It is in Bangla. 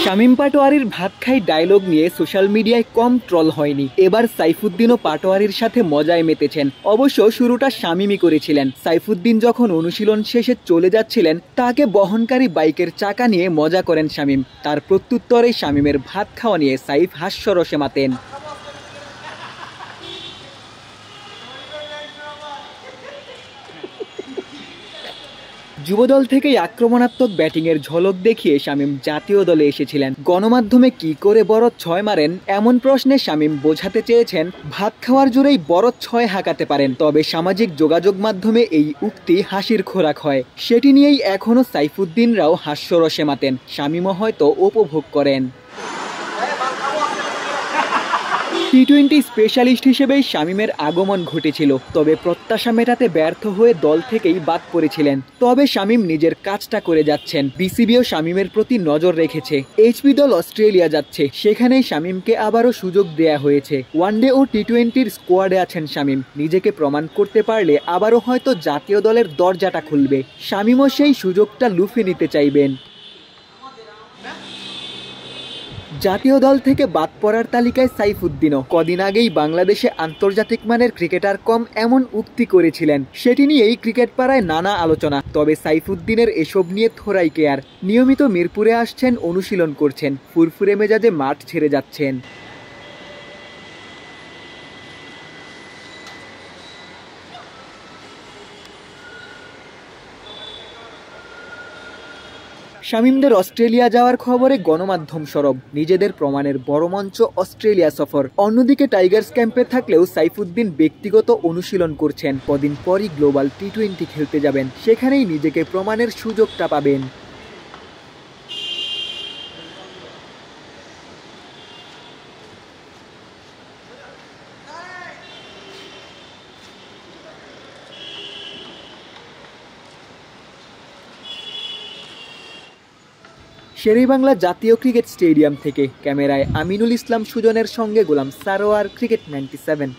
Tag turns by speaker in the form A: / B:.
A: শামীম পাটোয়ারির ভাত খাই ডায়লগ নিয়ে সোশ্যাল মিডিয়ায় কম ট্রল হয়নি। এবার সাইফুদ্দিনও পাটোয়ারির সাথে মজায় মেতেছেন। অবশ্য শুরুটা শামীমই করেছিলেন। সাইফুদ্দিন যখন অনুশীলন শেষে চলে যাচ্ছিলেন, তাকে বহনকারী বাইকের চাকা নিয়ে মজা করেন শামীম। তার প্রত্যুত্তরে শামীমের ভাত খাওয়া নিয়ে সাইফ হাস্যরসে মাতেন। যুবদল থেকেই আক্রমণাত্মক ব্যাটিংয়ের ঝলক দেখিয়ে শামীম জাতীয় দলে এসেছিলেন। গণমাধ্যমে কি করে বড় ছয় মারেন এমন প্রশ্নে শামীম বোঝাতে চেয়েছেন, ভাত খাওয়ার জোরেই বড় ছয় হাঁকাতে পারেন। তবে সামাজিক যোগাযোগ মাধ্যমে এই উক্তি হাসির খোরাক হয়। সেটি নিয়েই এখনও সাইফুদ্দিনরাও হাস্যরসে মাতেন। শামীমও হয়তো উপভোগ করেন। টি-20 স্পেশালিস্ট হিসেবেই শামীমের আগমন ঘটেছিল, তবে প্রত্যাশা মেটাতে ব্যর্থ হয়ে দল থেকেই বাদ পড়েছিলেন। তবে শামীম নিজের কাজটা করে যাচ্ছেন। বিসিবিও শামীমের প্রতি নজর রেখেছে। এইচপি দল অস্ট্রেলিয়া যাচ্ছে, সেখানেই শামীমকে আবারও সুযোগ দেয়া হয়েছে। ওয়ানডে ও টি-20-র স্কোয়াডে আছেন শামীম। নিজেকে প্রমাণ করতে পারলে আবারও হয়তো জাতীয় দলের দরজাটা খুলবে। শামীমও সেই সুযোগটা লুফে নিতে চাইবেন। জাতীয় দল থেকে বাদ পড়ার তালিকায় সাইফুদ্দিনও। কদিন আগেই বাংলাদেশে আন্তর্জাতিক মানের ক্রিকেটার কম এমন উক্তি করেছিলেন। সেটি নিয়েই ক্রিকেট পাড়ায় নানা আলোচনা। তবে সাইফুদ্দিনের এসব নিয়ে থোড়াই কেয়ার। নিয়মিত মিরপুরে আসছেন, অনুশীলন করছেন, ফুরফুরে মেজাজে মাঠ ছেড়ে যাচ্ছেন। শামীমদের অস্ট্রেলিয়া যাওয়ার খবরে গণমাধ্যম সরব। নিজেদের প্রমাণের বড় মঞ্চ অস্ট্রেলিয়া সফর। অন্যদিকে টাইগার্স ক্যাম্পে থাকলেও সাইফুদ্দিন ব্যক্তিগত অনুশীলন করছেন। কদিন পরই গ্লোবাল টি-20 খেলতে যাবেন। সেখানেই নিজেকে প্রমাণের সুযোগটা পাবেন। শেরেবাংলা জাতীয় ক্রিকেট স্টেডিয়াম থেকে ক্যামেরায় আমিনুল ইসলাম সুজনের সঙ্গে গোলাম সারোয়ার, ক্রিকেট 97।